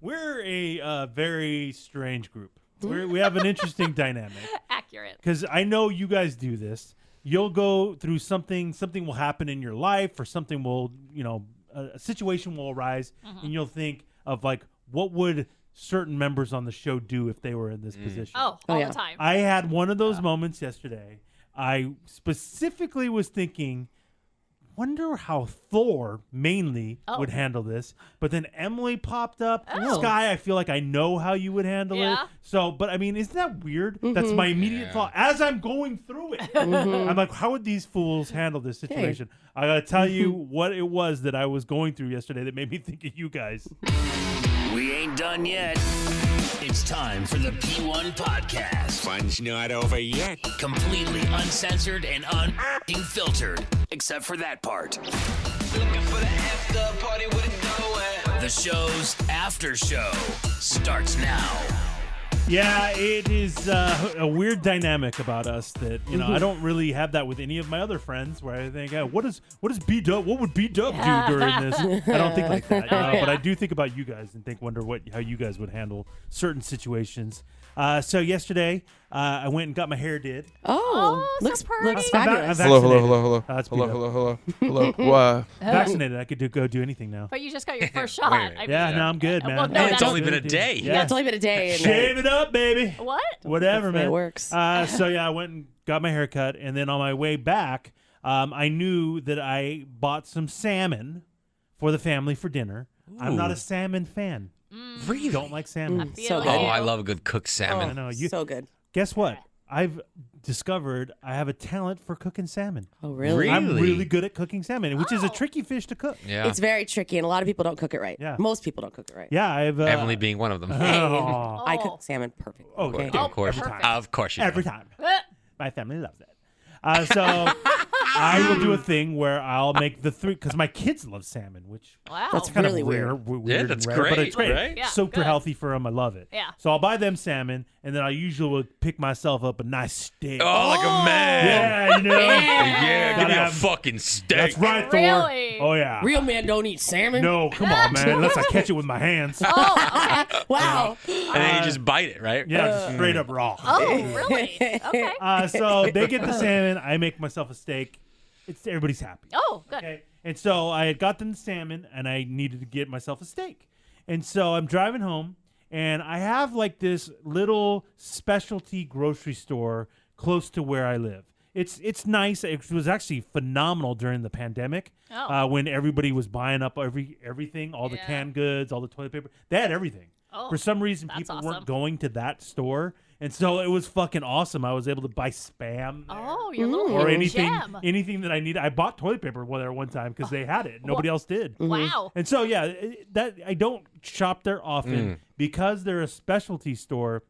We're a very strange group. We have an interesting dynamic. Accurate. Because I know you guys do this. You'll go through something will happen in your life, or something will, a situation will arise, and you'll think of like, what would certain members on the show do if they were in this position? All the time. I had one of those moments yesterday. I specifically was thinking, wonder how Thor mainly would handle this. But then Emily popped up. Sky, I feel like I know how you would handle it. So, but I mean, isn't that weird? That's my immediate thought as I'm going through it. I'm like, how would these fools handle this situation? I got to tell you what it was that I was going through yesterday that made me think of you guys. We ain't done yet. It's time for the P1 podcast. Fun's not over yet. Completely uncensored and unfiltered, except for that part. Looking for the after party with it going. The show's after show starts now. Yeah, it is a weird dynamic about us that, I don't really have that with any of my other friends where I think, what would B-Dub do during this? I don't think like that. But I do think about you guys and wonder how you guys would handle certain situations. So yesterday, I went and got my hair did. Looks I'm fabulous. Hello. Vaccinated. I could go do anything now. But you just got your first shot. No, I'm good, man. Well, no, And it's only been a day. Yeah, it's only been a day. Shave it up, baby. What? Whatever, man. It works. So yeah, I went and got my hair cut, and then on my way back, I knew that I bought some salmon for the family for dinner. Ooh. I'm not a salmon fan. Really? Don't like salmon. So good. Oh, I love a good cooked salmon. I know. So good. Guess what? I've discovered I have a talent for cooking salmon. Oh, really? I'm really good at cooking salmon, which is a tricky fish to cook. Yeah. It's very tricky, and a lot of people don't cook it right. Yeah. Most people don't cook it right. Yeah, I've Emily being one of them. I cook salmon perfect. Oh, okay. Of course. Of course you do. every time. My family loves it. So I will do a thing where I'll make the three, because my kids love salmon, which That's kind really of rare. Yeah, that's and rare, but it's great, great. right? Yeah, Super good. healthy for them. I love it. Yeah. So I'll buy them salmon, and then I usually will pick myself up a nice steak. Oh, like a man. Yeah, Yeah, give me Gotta a fucking steak. That's right, Thor. Really? Oh, yeah. Real men don't eat salmon. No, come on, man. Unless I catch it with my hands. Wow. And then you just bite it, right? Yeah, just straight up raw. Oh, really? Okay. So they get the salmon. I make myself a steak. Everybody's happy. Oh, good. Okay. And so I had got them the salmon, and I needed to get myself a steak. And so I'm driving home, and I have like this little specialty grocery store close to where I live. It's nice. It was actually phenomenal during the pandemic when everybody was buying up everything, all the canned goods, all the toilet paper. They had everything. Oh, for some reason, people weren't going to that store. And so it was fucking awesome. I was able to buy Spam there. Oh, your little or hidden anything gem. that I needed. I bought toilet paper there one time because they had it. Nobody else did. Wow. And so that I don't shop there often because they're a specialty store.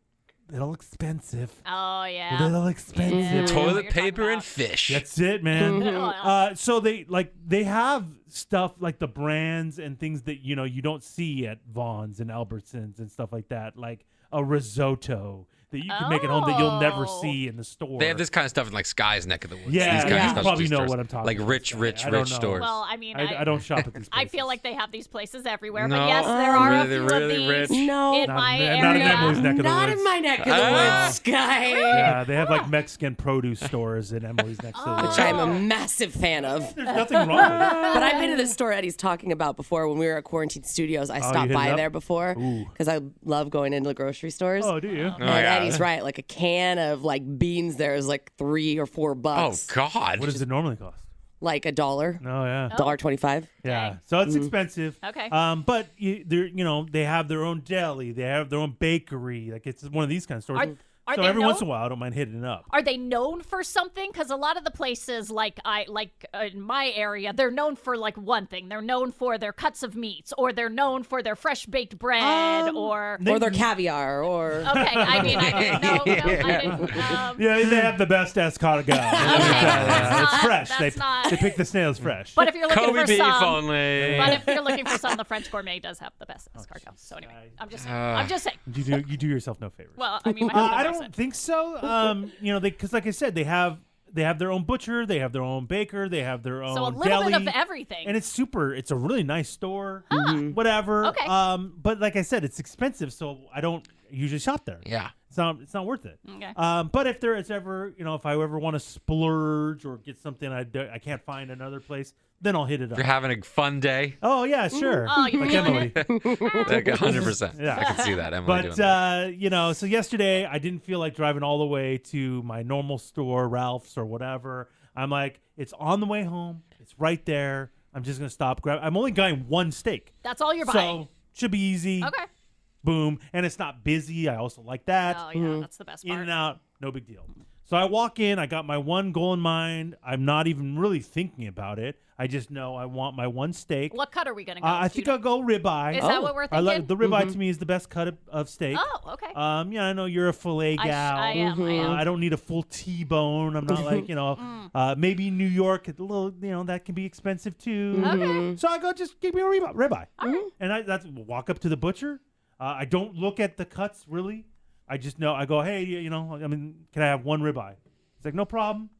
Little expensive. Oh, yeah. Little expensive. Yeah. Toilet What you're paper talking and about. fish. That's it, man. Oh, So they have stuff like the brands and things that you don't see at Vaughn's and Albertsons and stuff like that, like a risotto that you can make at home that you'll never see in the store. They have this kind of stuff in like Sky's neck of the woods. Yeah, These kind of you specialty probably know stores. what I'm talking like about. rich I don't know. stores. Well, I mean, I don't shop at these places. I feel like they have these places everywhere, No, but yes, there are really, a few really of these rich. No. in my area. Not in Emily's neck of the Not woods. in my neck of the woods, Sky. Yeah, they have like Mexican produce stores in Emily's next to the woods. Which I'm a massive fan of. There's nothing wrong with it. But I've been to the store Eddie's talking about before when we were at Quarantine Studios. I you stopped hit it by up? there before because I love going into the grocery stores. Oh, do you? And Eddie's right. Like a can of like beans there is like $3 or $4. Oh God! What does it normally cost? Like $1. Oh, yeah. $1.25. Yeah, Dang. so it's expensive. Okay. But they have their own deli, they have their own bakery. Like it's one of these kind of stores. Are so they every known- once in a while, I don't mind hitting it up. Are they known for something? Because a lot of the places, in my area, they're known for like one thing. They're known for their cuts of meats, or they're known for their fresh baked bread, or Or their caviar, or... okay. I mean, I didn't know. I didn't. Yeah, they have the best escargot. It's fresh. That's not- They pick the snails fresh. But if you're looking Kobe for beef some, only. but if you're looking for some, the French Gourmet does have the best escargot. So anyway, I'm just saying. You do yourself no favors. Well, I mean, my I husband knows don't it. think so. Because like I said, they have they have their own butcher, they have their own baker, they have their own So a little deli, bit of everything. and it's a really nice store. Whatever. Okay. But like I said, it's expensive, so I don't usually shop there. Yeah. It's not worth it. Okay. But if there is ever, if I ever want to splurge or get something I can't find another place, then I'll hit it up. You're having a fun day. Oh yeah, sure. Oh, you're like feeling Emily. Like 100%. Yeah. I can see that. Emily doing But that. so yesterday I didn't feel like driving all the way to my normal store, Ralph's or whatever. I'm like, it's on the way home. It's right there. I'm just gonna stop. I'm only getting one steak, That's all you're buying. so should be easy. Okay. Boom, and it's not busy. I also like that. Oh, yeah, that's the best In part. and out, no big deal. So I walk in. I got my one goal in mind. I'm not even really thinking about it. I just know I want my one steak. What cut are we going to go? I think I'll go ribeye. Is that what we're I like thinking? the ribeye to me is the best cut of steak. Oh, okay. Yeah, I know you're a filet gal. I am. I don't need a full T-bone. I'm not like maybe New York. A little, that can be expensive too. Okay. So I go, just give me a ribeye. And that's walk up to the butcher. I don't look at the cuts really. I just know. I go, hey, can I have one ribeye? He's like, no problem.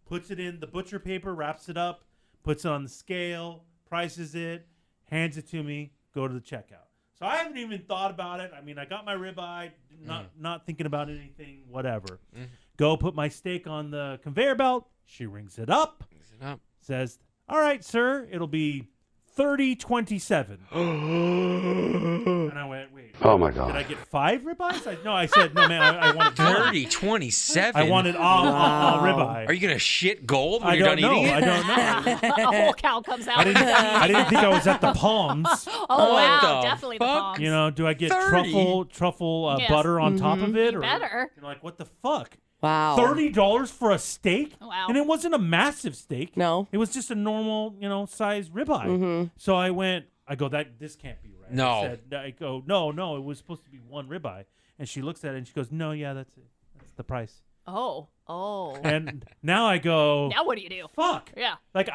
Puts it in the butcher paper, wraps it up, puts it on the scale, prices it, hands it to me, go to the checkout. So I haven't even thought about it. I mean, I got my ribeye, not thinking about anything, whatever. Go put my steak on the conveyor belt. She rings it up, says, all right, sir, it'll be $30.27. And I went, wait. Oh my God. Did I get 5 ribeyes? I said, no, man, I wanted 30.27. I wanted all ribeye. Are you gonna shit gold when I you're don't done know. eating it? I don't know. A whole cow comes out. I didn't think I was at the Palms. Oh, wow. the Definitely the fuck? palms. Do I get 30? truffle Yes. butter on top of it? You or, better. like, what the fuck? Wow. $30 for a steak? Wow. And it wasn't a massive steak. No. It was just a normal, size ribeye. So I go, this can't be right. No. I go, no, it was supposed to be one ribeye. And she looks at it and she goes, no, yeah, that's it. That's the price. Oh. And now I go, Now what do you do? fuck. Yeah. Like,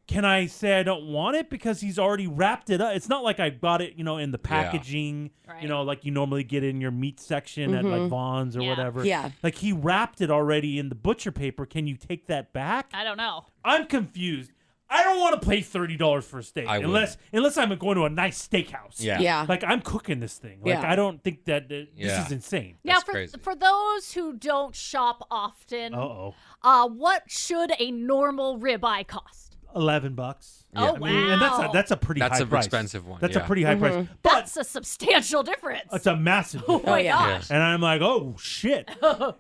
can I say I don't want it because he's already wrapped it up? It's not like I got it, in the packaging, Right. like you normally get in your meat section at like Vaughn's or Yeah. whatever. Yeah. Like he wrapped it already in the butcher paper. Can you take that back? I don't know. I'm confused. I don't want to pay $30 for a steak I unless I'm going to a nice steakhouse. Yeah. Yeah. Like I'm cooking this thing. Like Yeah. I don't think that this Yeah. is insane. Now, That's for crazy. for those who don't shop often, Uh-oh. What should a normal ribeye cost? $11. Oh, I mean, and wow. that's a pretty That's high an price. expensive one, That's yeah. a pretty high price. But That's a substantial difference. it's a massive Oh my yeah. gosh. And I'm like, oh, shit.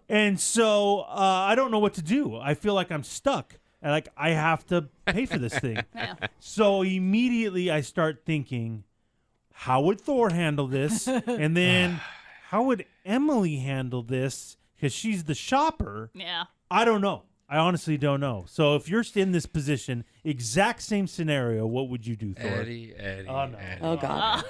And so I don't know what to do. I feel like I'm stuck. And like, I have to pay for this thing. Yeah. So immediately I start thinking, how would Thor handle this? And then how would Emily handle this? Because she's the shopper. Yeah. I don't know. I honestly don't know. So if you're in this position, exact same scenario, what would you do, Thor? Eddie. Oh, no. Eddie. Oh, God.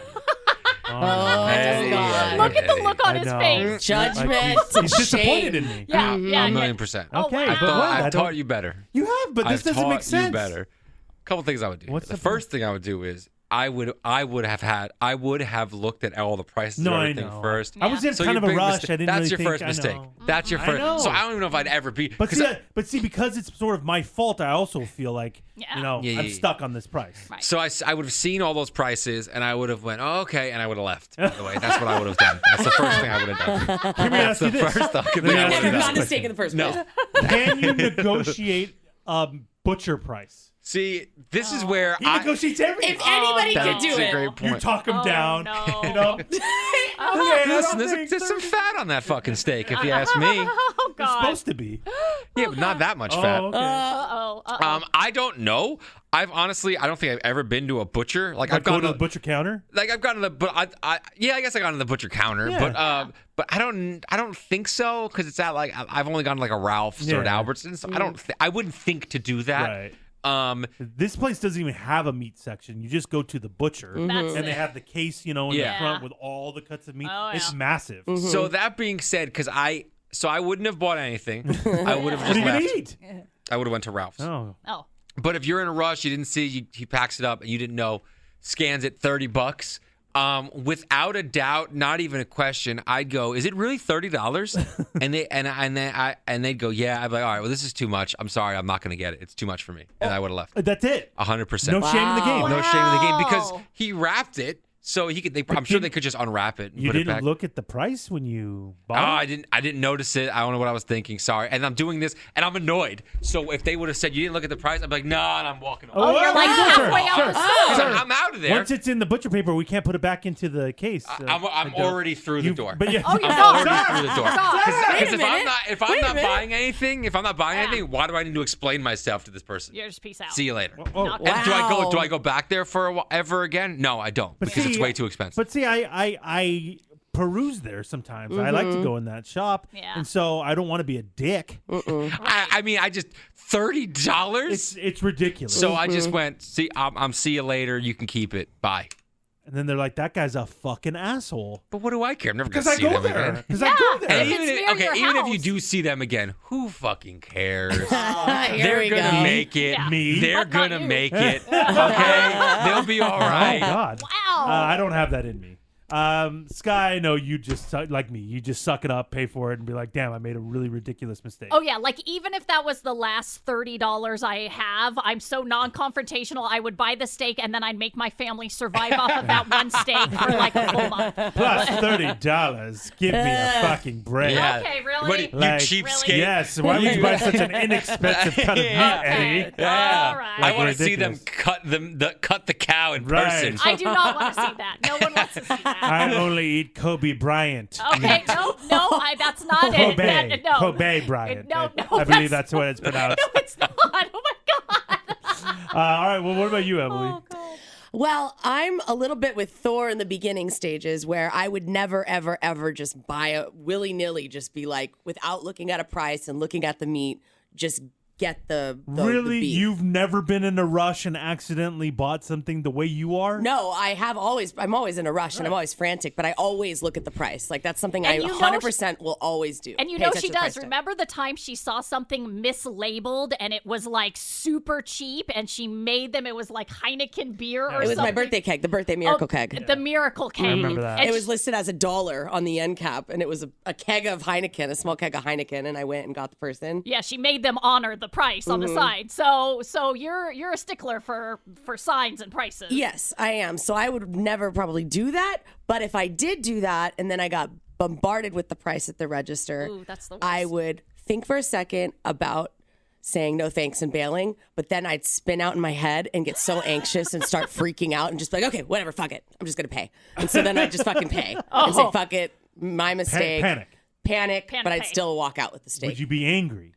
Oh, Eddie, God. Eddie, Look at the Eddie. look on I his know. face. Judgment. Like, he's disappointed shame. in me. Yeah, yeah. A million %. Oh, Okay, wow. but what? I I've don't- taught you better. You have, but this I've doesn't taught make sense. you better. A couple things I would do. What's the the first thing I would do is I would have looked at all the prices No, of I everything know. first. I was in So kind your of a big rush. mistake- I didn't That's really your think, first I mistake. know. That's your I first. know. So I don't even know if I'd ever be. But 'cause see, because it's sort of my fault, I also feel like, Yeah. Yeah, I'm yeah. stuck on this price. Right. So I would have seen all those prices and I would have went, oh, okay, and I would have left. By the way, that's what I would have done. That's the first thing I would have done. Let me ask you The this. first fucking Let me thing I ask would you Never this have got a done. steak in the first place. No. Can you negotiate butcher price? See, this is where He negotiates everything. If anybody could That's do a it. great point. You talk him Oh, down. no. You know. Okay, Listen, there's some fat on that fucking steak, if you ask me. Oh It's God. supposed to be. Yeah, but not that much fat. Oh, okay. Uh-oh. I don't know. I don't think I've ever been to a butcher. Like I've Go gone to the butcher counter. Like I've gone to the, but I guess I got to the butcher counter, Yeah. but I don't think so because it's at like I've only gone to like a Ralph's or an Yeah. Albertsons. So I wouldn't think to do that. Right. This place doesn't even have a meat section. You just go to the butcher, That's and they it. have the case, in Yeah. the front with all the cuts of meat. Oh, It's yeah. massive. So that being said, because I wouldn't have bought anything. I would have What just are you gonna left. eat? I would have went to Ralph's. Oh, Oh. But if you're in a rush, you didn't see he packs it up and you didn't know, scans it $30. Without a doubt, not even a question, I'd go, is it really $30? and they'd go, yeah. I'd be like, all right, well, this is too much. I'm sorry, I'm not going to get it. It's too much for me. And I would have left. That's it. 100%. No shame in the game. No shame in the game because Wow. he wrapped it. So he could. I'm sure they could just unwrap it. And You put it didn't back. look at the price when you Oh, bought it? I didn't notice it. I don't know what I was thinking. Sorry. And I'm doing this, and I'm annoyed. So if they would have said you didn't look at the price, I'd be like, no, and I'm walking away. Oh, you're like halfway out the store. So I'm out of there. Once it's in the butcher paper, we can't put it back into the case. I'm already through the door. But yeah, Oh, you're I'm not. already through the door. Because if I'm not minute. buying anything, why do I need to explain myself to this person? You're just peace out. See you later. Oh, Knock And it wow. do I go back there for ever again? No, I don't because it's way too expensive. But see, I peruse there sometimes. I like to go in that shop, Yeah. and so I don't want to be a dick. I mean, I just $30. It's ridiculous. So I just went. See, I'm see you later. You can keep it. Bye. and then they're like, "That guy's a fucking asshole." But what do I care? I'm never gonna Because I see go them there. again. Because I go there. And If it's near your even if you house. do see them again, who fucking cares? Here They're we gonna go. make it. Yeah. Me? They're But not gonna you. make it. Okay, they'll be all Oh right. God. Wow. I don't have that in me. Sky, I know you just like me. You just suck it up, pay for it, and be like, "Damn, I made a really ridiculous mistake." Oh yeah, like even if that was the last $30 I have, I'm so non-confrontational. I would buy the steak and then I'd make my family survive off of that one steak for like a full month. Plus $30. Give me a fucking break. Yeah. Okay, really? What, you Like- cheapskate. Yes. Why would you buy such an inexpensive cut of meat, Eddie? Yeah. All right. I Like want to see them ridiculous. cut the cow in Right. person. I do not want to see that. No one wants to see that. I only eat Kobe Bryant. Okay, no, that's not it. Kobe. That, no. Kobe Bryant. No, I believe that's what it's pronounced. No, it's not. Oh my god. All right. Well, what about you, Emily? Oh god. Well, I'm a little bit with Thor in the beginning stages where I would never, ever, ever just buy a willy-nilly, just be like, without looking at a price and looking at the meat, just get the Really? beef. You've never been in a rush and accidentally bought something the way you are? No, I'm always in a rush and I'm always frantic, but I always look at the price. Like that's something And I you know 100% will always do. And you Pay know attention she to the price does. tag. Remember the time she saw something mislabeled and it was like super cheap and she made them, it was like Heineken beer or It was something. my birthday keg, the birthday miracle keg. The miracle keg. I remember that. And It was listed as $1 on the end cap, and it was a keg of Heineken, a small keg of Heineken, and I went and got the person. yeah, she made them honor the price on the Mm-hmm. side. So you're a stickler for signs and prices. Yes, I am. So I would never probably do that. But if I did do that and then I got bombarded with the price at the register, Ooh, that's the worst. I would think for a second about saying no thanks and bailing. But then I'd spin out in my head and get so anxious and start freaking out and just be like, okay, whatever, fuck it. I'm just going to pay. And so then I'd just fucking pay and say, fuck it, my mistake. Panic. But I'd pay. still walk out with the steak. Would you be angry?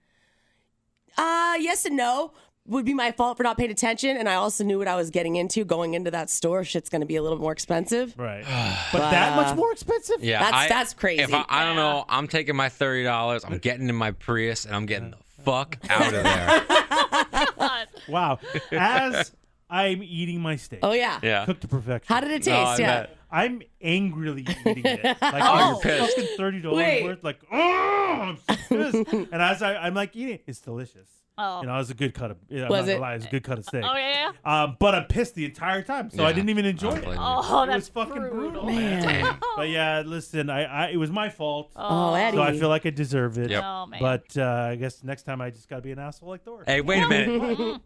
Yes and no. Would be my fault for not paying attention, and I also knew what I was getting into going into that store. Shit's going to be a little more expensive. Right. But that much more expensive? Yeah, That's crazy. If I don't know, I'm taking my $30. I'm getting in my Prius and I'm getting the fuck out of there. Wow. As I'm eating my steak, Oh yeah. Yeah. cooked to perfection. How did it Oh, I taste? Yeah. bet. I'm angrily eating it. Like, Oh, you're pissed. fucking $30 Wait. worth. Like, oh, I'm so pissed. And as I'm like eating it, it's delicious. Oh. You know, it was a good cut of. I'm Was not gonna it? lie, it was a good cut of steak. Oh yeah. But I'm pissed the entire time, so I Yeah. didn't even enjoy I don't it. blame you. Oh, It was that's fucking brutal, Man. But yeah, listen, I it was my fault, Oh, Eddie. so I feel like I deserve it. Yep. Oh man. But I guess next time I just gotta be an asshole like Thor. Hey, wait a minute.